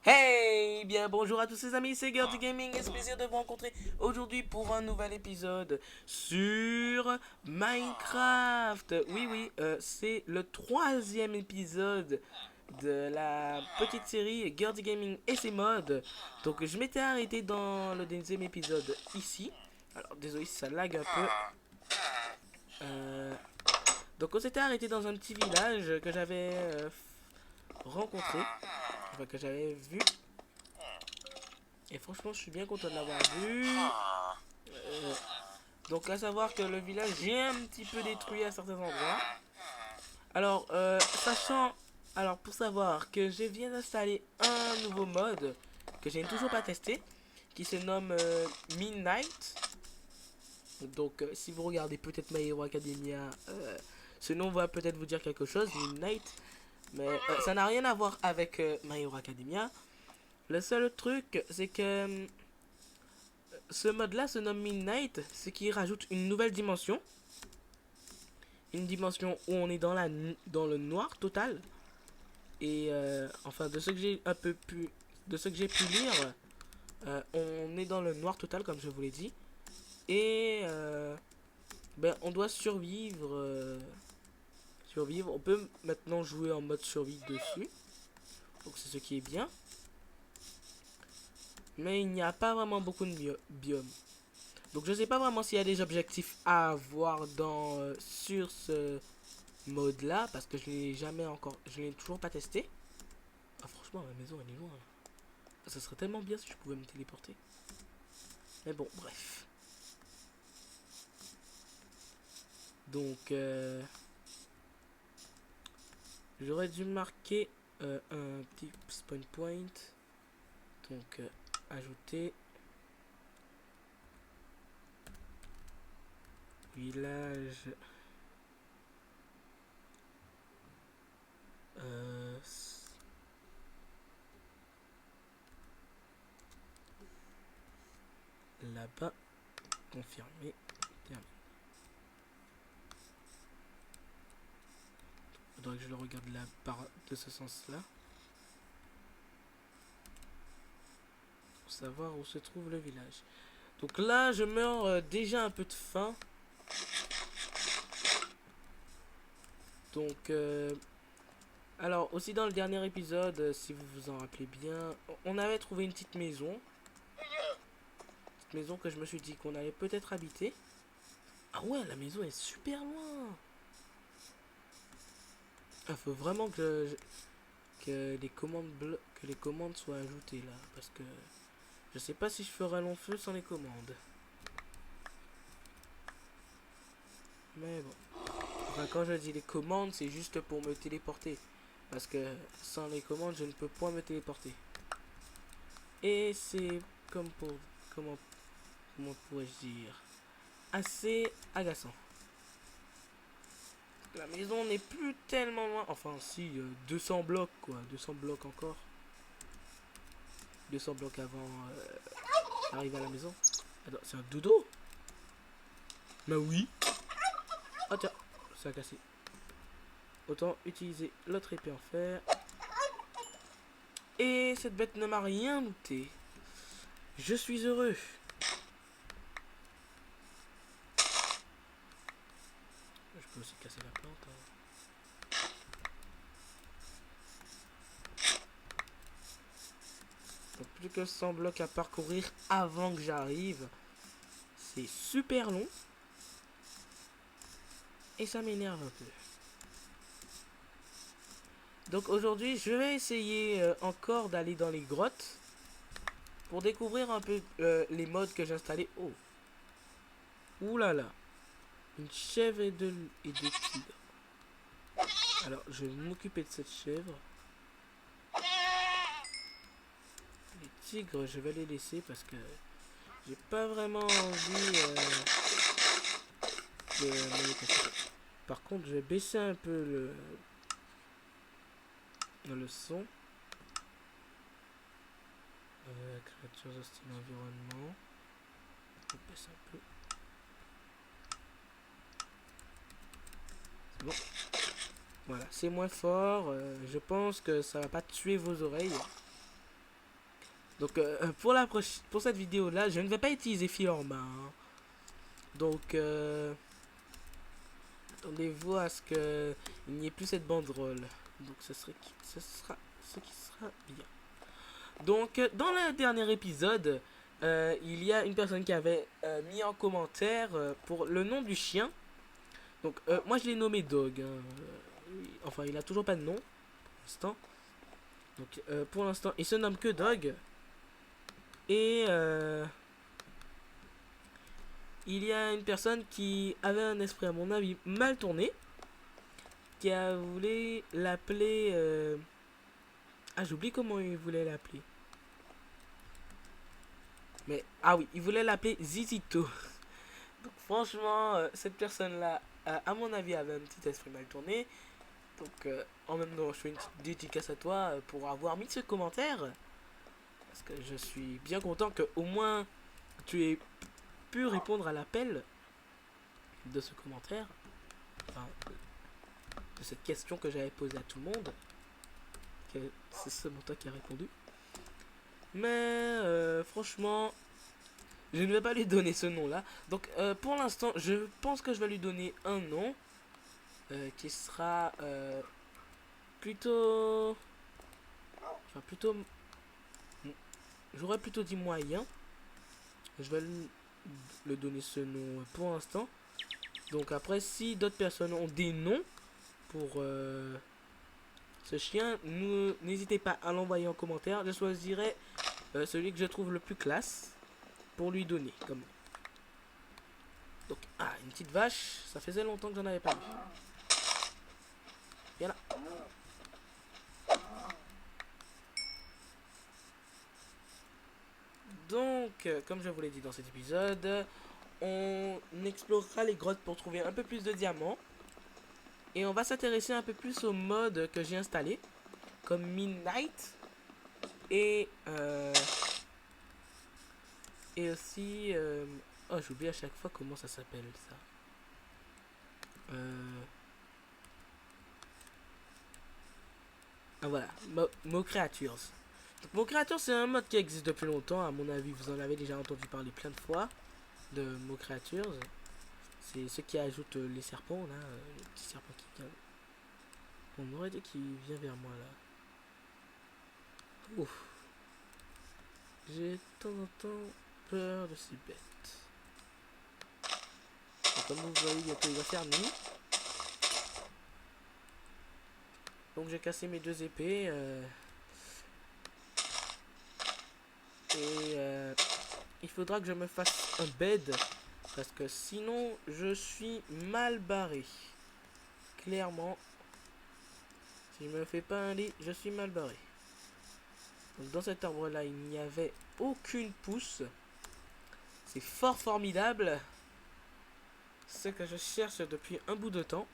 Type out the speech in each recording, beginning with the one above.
Hey, bien bonjour à tous les amis, c'est Girl du Gaming et c'est plaisir de vous rencontrer aujourd'hui pour un nouvel épisode sur Minecraft. Oui, c'est le troisième épisode de la petite série Girl du Gaming et ses mods. Donc je m'étais arrêté dans le deuxième épisode ici. Alors désolé si ça lag un peu. Euh, donc on s'était arrêté dans un petit village que j'avais rencontré, enfin que j'avais vu. Et franchement, je suis bien content de l'avoir vu. Euh, donc, à savoir que le village est un petit peu détruit à certains endroits. Alors, sachant. Alors, pour savoir que je viens d'installer un nouveau mode que je n'ai toujours pas testé, qui se nomme Midnight. Donc, si vous regardez peut-être My Hero Academia, ce nom va peut-être vous dire quelque chose, Midnight. Mais ça n'a rien à voir avec My Hero Academia. Le seul truc, c'est que ce mode-là se nomme Midnight, ce qui rajoute une nouvelle dimension. Une dimension où on est dans le noir total. Et enfin, de ce que j'ai un peu pu, de ce que j'ai pu lire, on est dans le noir total, comme je vous l'ai dit. Et ben, on doit survivre. Survivre. On peut maintenant jouer en mode survie dessus. Donc c'est ce qui est bien. Mais il n'y a pas vraiment beaucoup de biomes. Donc je sais pas vraiment s'il y a des objectifs à avoir sur ce mode là parce que je l'ai toujours pas testé. Ah, franchement ma maison elle est loin. Ça serait tellement bien si je pouvais me téléporter. Mais bon bref. Donc j'aurais dû marquer un petit spawn point. Donc ajouter village. Euh, Là-bas. Confirmer. Terminé. Faudrait que je le regarde là de ce sens-là. Pour savoir où se trouve le village. Donc là, je meurs déjà un peu de faim. Donc, alors aussi dans le dernier épisode, si vous vous en rappelez bien, on avait trouvé une petite maison. Petite maison que je me suis dit qu'on allait peut-être habiter. Ah ouais, la maison est super loin. Il faut vraiment que les commandes soient ajoutées là. Parce que je sais pas si je ferai long feu sans les commandes. Mais bon. Enfin, quand je dis les commandes, c'est juste pour me téléporter. Parce que sans les commandes, je ne peux point me téléporter. Et c'est comme pour... Comment, comment pourrais-je dire assez agaçant. La maison n'est plus tellement loin. Enfin, si, 200 blocs, quoi. 200 blocs encore. 200 blocs avant d'arriver à la maison. Attends, c'est un dodo. Bah oui. Oh tiens, ça a cassé. Autant utiliser l'autre épée en fer. Et cette bête ne m'a rien douté. Je suis heureux. Je peux aussi casser la plante. Hein. Donc plus que 100 blocs à parcourir avant que j'arrive. C'est super long. Et ça m'énerve un peu. Donc aujourd'hui, je vais essayer encore d'aller dans les grottes. Pour découvrir un peu les modes que j'ai installés. Oh. Ouh là là. Une chèvre et des tigres. Alors, je vais m'occuper de cette chèvre. Les tigres, je vais les laisser parce que j'ai pas vraiment envie de... Par contre, je vais baisser un peu le son. Créatures hostiles environnement. Je baisse un peu. C'est bon. Voilà, c'est moins fort. Je pense que ça va pas tuer vos oreilles. Donc pour cette vidéo là, je ne vais pas utiliser Fiorma. Hein. Donc attendez-vous à ce que il n'y ait plus cette banderole. Donc ce sera ce qui sera bien. Donc dans le dernier épisode, il y a une personne qui avait mis en commentaire pour le nom du chien. Donc moi je l'ai nommé Dog. Hein. Enfin il a toujours pas de nom pour l'instant. Donc pour l'instant il se nomme que Dog. Et il y a une personne qui avait un esprit à mon avis mal tourné. Qui a voulu l'appeler... Ah j'oublie comment il voulait l'appeler. Mais ah oui, il voulait l'appeler Zizito. Donc franchement, cette personne-là, à mon avis, avait un petit esprit mal tourné. Donc en même temps, je fais une petite dédicace à toi pour avoir mis ce commentaire. Parce que je suis bien content que au moins tu aies pu répondre à l'appel de ce commentaire. Enfin, de cette question que j'avais posée à tout le monde. C'est seulement toi qui as répondu. Mais franchement, je ne vais pas lui donner ce nom là. Donc pour l'instant, je pense que je vais lui donner un nom qui sera plutôt... Enfin plutôt... J'aurais plutôt dit moyen. Je vais le donner ce nom pour l'instant. Donc après, si d'autres personnes ont des noms pour ce chien, n'hésitez pas à l'envoyer en commentaire. Je choisirai celui que je trouve le plus classe pour lui donner. Comme... Donc, ah, une petite vache, ça faisait longtemps que j'en avais pas vu. Viens là. Donc, comme je vous l'ai dit dans cet épisode, on explorera les grottes pour trouver un peu plus de diamants. Et on va s'intéresser un peu plus au mode que j'ai installé, comme Midnight. Et aussi... oh, j'oublie à chaque fois comment ça s'appelle, ça. Ah voilà, Mo Creatures. Donc, Mo Creatures, c'est un mode qui existe depuis longtemps. À mon avis, vous en avez déjà entendu parler plein de fois de Mo Creatures. C'est ceux qui ajoutent les serpents, là. Le petit serpent qui vient. On aurait dit qu'il vient vers moi, là. Ouf. J'ai de temps en temps peur de ces bêtes. Et comme vous voyez, bientôt il va faire nuit. Donc j'ai cassé mes deux épées. Et il faudra que je me fasse un bed. Parce que sinon, je suis mal barré. Clairement. Si je me fais pas un lit, je suis mal barré. Donc dans cet arbre là, il n'y avait aucune pousse. C'est fort formidable. Ce que je cherche depuis un bout de temps.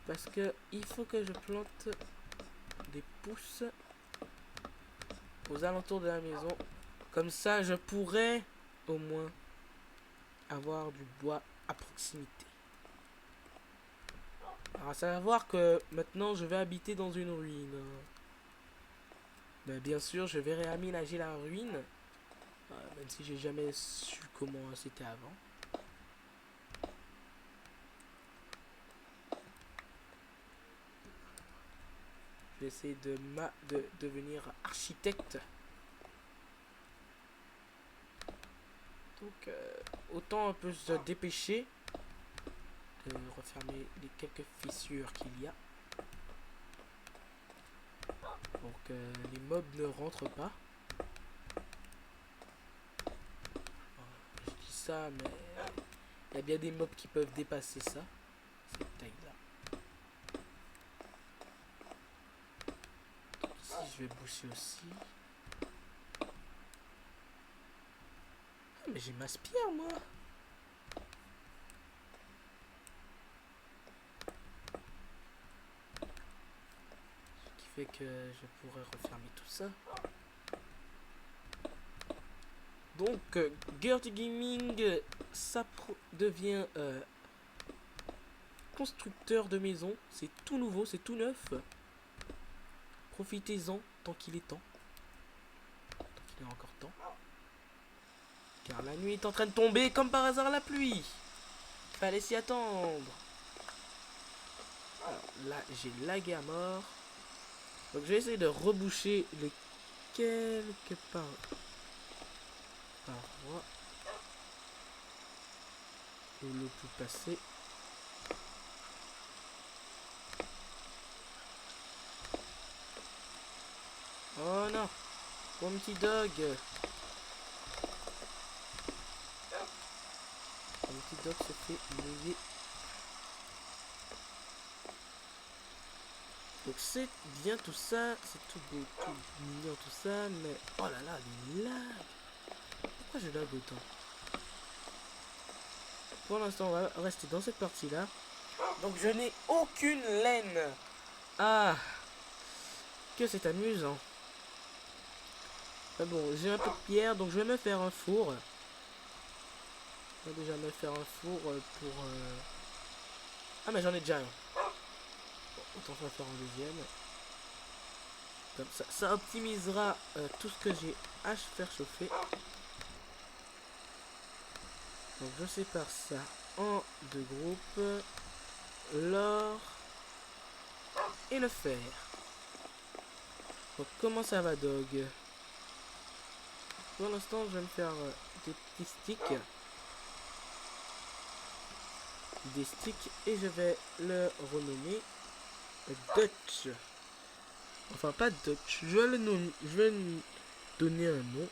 Parce que il faut que je plante des pousses aux alentours de la maison. Comme ça, je pourrais au moins avoir du bois à proximité. Alors, à savoir que maintenant, je vais habiter dans une ruine. Mais bien sûr, je vais réaménager la ruine. Même si j'ai jamais su comment c'était avant. Je vais essayer de devenir architecte. Donc, autant un peu se dépêcher de refermer les quelques fissures qu'il y a. Pour que les mobs ne rentrent pas. Je dis ça, mais il y a bien des mobs qui peuvent dépasser ça. Cette taille-là. Ici, je vais boucher aussi. Ah, mais j'ai ma spire, moi. Ce qui fait que je pourrais refermer tout ça. Donc, Gertie Gaming, ça devient constructeur de maison. C'est tout nouveau, c'est tout neuf. Profitez-en tant qu'il est temps. qu'il est encore temps. Car la nuit est en train de tomber, comme par hasard la pluie. Fallait s'y attendre. Alors là, j'ai lagué à mort. Donc je vais essayer de reboucher les quelques parois. Où l'eau peut passer. Oh non, mon petit dog. Mon petit dog se fait mouiller. Donc c'est bien tout ça, c'est tout beau, tout mignon tout ça, mais oh là là, les lags. Pourquoi je lag autant? Pour l'instant, on va rester dans cette partie-là. Donc je n'ai aucune laine. Ah, que c'est amusant. Ah bon, j'ai un peu de pierre, donc je vais me faire un four. Je vais déjà me faire un four pour... Ah mais j'en ai déjà un. Bon, autant je vais faire un deuxième. Comme ça optimisera tout ce que j'ai à faire chauffer. Donc je sépare ça en deux groupes. L'or et le fer. Donc comment ça va, Dog? Pour l'instant, je vais me faire des petits sticks. Des sticks et je vais le renommer Dutch. Enfin, pas Dutch. Je vais lui donner un nom.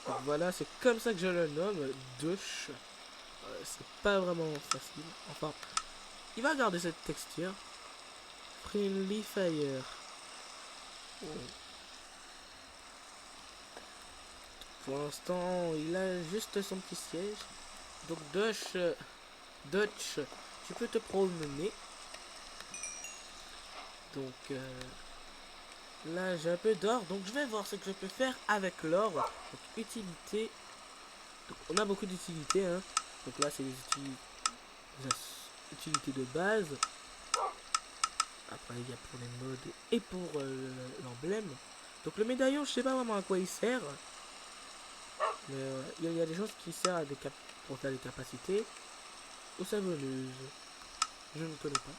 Donc voilà, c'est comme ça que je le nomme, Dutch. C'est pas vraiment facile. Enfin, il va garder cette texture. Friendly Fire. Oh. Pour l'instant, il a juste son petit siège. Donc Dutch, tu peux te promener. Donc là, j'ai un peu d'or. Donc je vais voir ce que je peux faire avec l'or. Donc utilité. Donc, on a beaucoup d'utilités. Hein. Donc là, c'est les utilités de base. Après, il y a pour les modes et pour l'emblème. Donc le médaillon, je sais pas vraiment à quoi il sert. Mais il y a des choses qui servent à pour faire des capacités. Ou savonneuse. Je ne connais pas.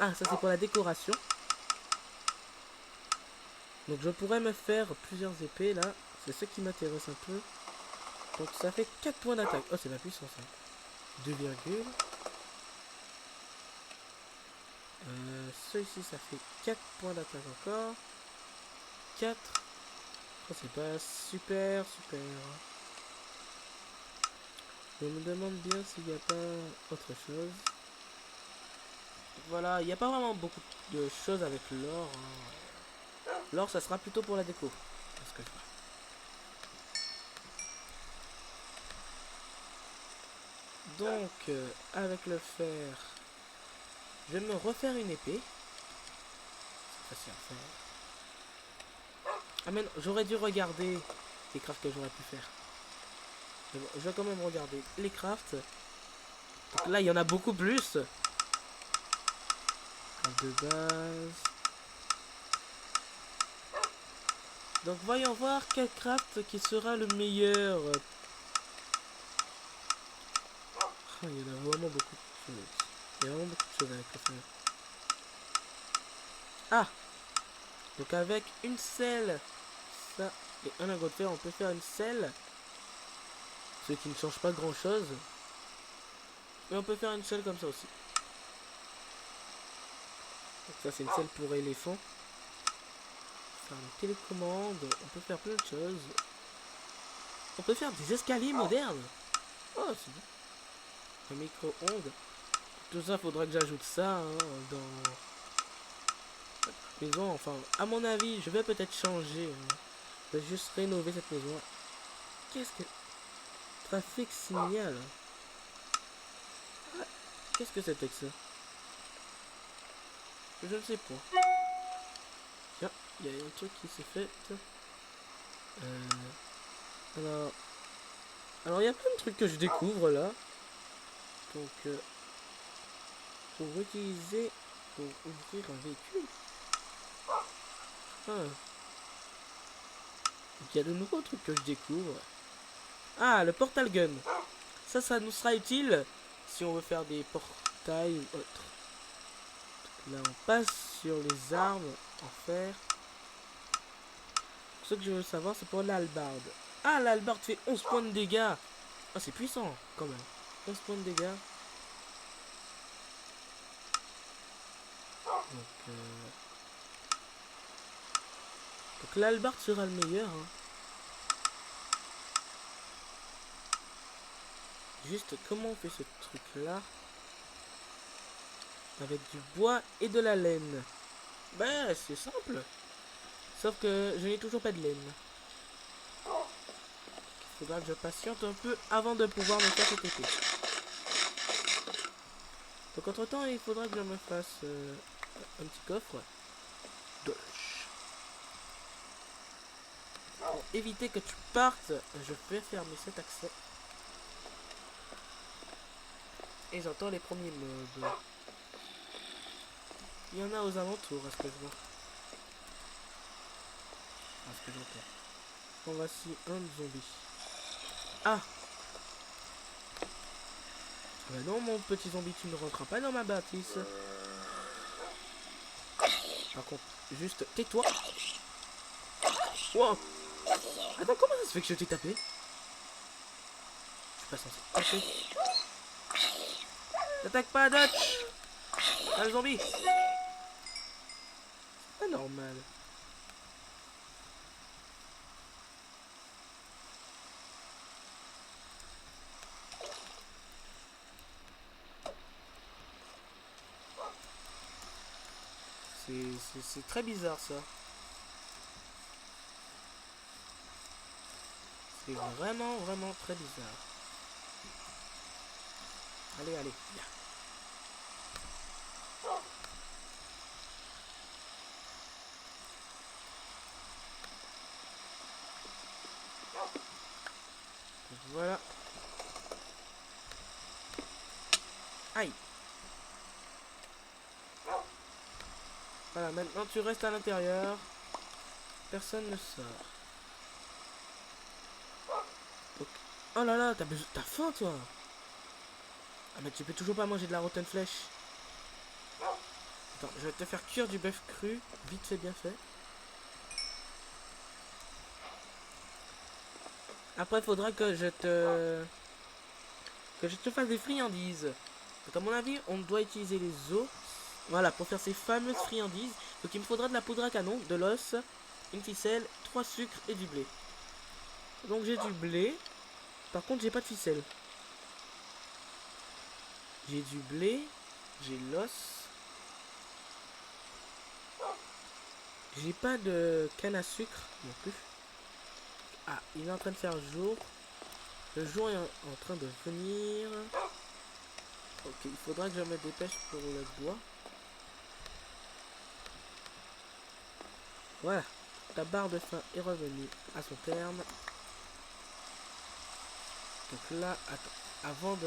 Ah, ça c'est pour la décoration. Donc je pourrais me faire plusieurs épées là. C'est ce qui m'intéresse un peu. Donc ça fait 4 points d'attaque. Oh, c'est la puissance. Hein. 2, celui-ci ça fait 4 points d'attaque encore. 4. Oh, c'est pas super. Je me demande bien s'il n'y a pas autre chose. Voilà, il n'y a pas vraiment beaucoup de choses avec l'or. Hein. L'or, ça sera plutôt pour la déco. Parce que donc, avec le fer, je vais me refaire une épée. C'est facile à faire. Ah mais non, j'aurais dû regarder les crafts que j'aurais pu faire. Mais bon, je vais quand même regarder les crafts. Donc là, il y en a beaucoup plus. De base. Donc voyons voir quel craft qui sera le meilleur. Oh, il y en a vraiment beaucoup de choses. Il y a vraiment beaucoup de choses avec le fer. Ah! Donc avec une selle, ça et un lingot de fer, on peut faire une selle. Ce qui ne change pas grand chose. Et on peut faire une selle comme ça aussi. Donc ça c'est une selle pour éléphant. Faire une télécommande, on peut faire plein de choses. On peut faire des escaliers modernes. Oh c'est bien. Un micro-ondes. Tout ça faudra que j'ajoute ça hein, dans maison. Enfin à mon avis je vais peut-être changer. Hein. Je vais juste rénover cette maison. Qu'est-ce que... Trafic signal. Qu'est-ce que c'était que ça? Je ne sais pas. Tiens, il y a un truc qui s'est fait. Alors il y a plein de trucs que je découvre là. Donc, pour utiliser, pour ouvrir un véhicule. Ah. Il y a de nouveaux trucs que je découvre. Ah, le portal gun. Ça nous sera utile si on veut faire des portails ou autre. Là, on passe sur les armes en fer. Ce que je veux savoir, c'est pour l'hallebarde. Ah, l'hallebarde fait 11 points de dégâts. Ah, c'est puissant, quand même. 11 points de dégâts. Donc l'hallebarde sera le meilleur. Hein. Juste, comment on fait ce truc-là? Avec du bois et de la laine. Ben, c'est simple. Sauf que je n'ai toujours pas de laine. Il faudra que je patiente un peu avant de pouvoir me faire cette épée. Donc entre temps, il faudra que je me fasse un petit coffre. Pour éviter que tu partes, je vais fermer cet accès. Et j'entends les premiers mobs. Il y en a aux alentours, à ce que je vois. À ce que j'entends. Bon, voici un zombie. Ah! Non, mon petit zombie, tu ne rentres pas dans ma bâtisse. Par contre, juste tais-toi. Wow! Attends, comment ça se fait que je t'ai tapé? Je suis pas censé taper. T'attaques pas, Dutch! Ah, le zombie! C'est pas normal. C'est très bizarre ça. C'est vraiment, vraiment très bizarre. Allez, allez, viens. Voilà. Aïe. Voilà, maintenant tu restes à l'intérieur. Personne ne sort. Donc... Oh là là, t'as faim toi. Ah mais tu peux toujours pas manger de la rotten flèche. Attends, je vais te faire cuire du bœuf cru. Vite fait, bien fait. Après, il faudra que je te fasse des friandises. Donc à mon avis, on doit utiliser les os. Voilà, pour faire ces fameuses friandises. Donc il me faudra de la poudre à canon, de l'os, une ficelle, 3 sucres et du blé. Donc j'ai du blé. Par contre, j'ai pas de ficelle. J'ai du blé. J'ai l'os. J'ai pas de canne à sucre non plus. Ah, il est en train de faire jour. Le jour est en train de venir. Ok, il faudra que je me dépêche pour le bois. Voilà, ta barre de faim est revenue à son terme. Donc là, attends, avant de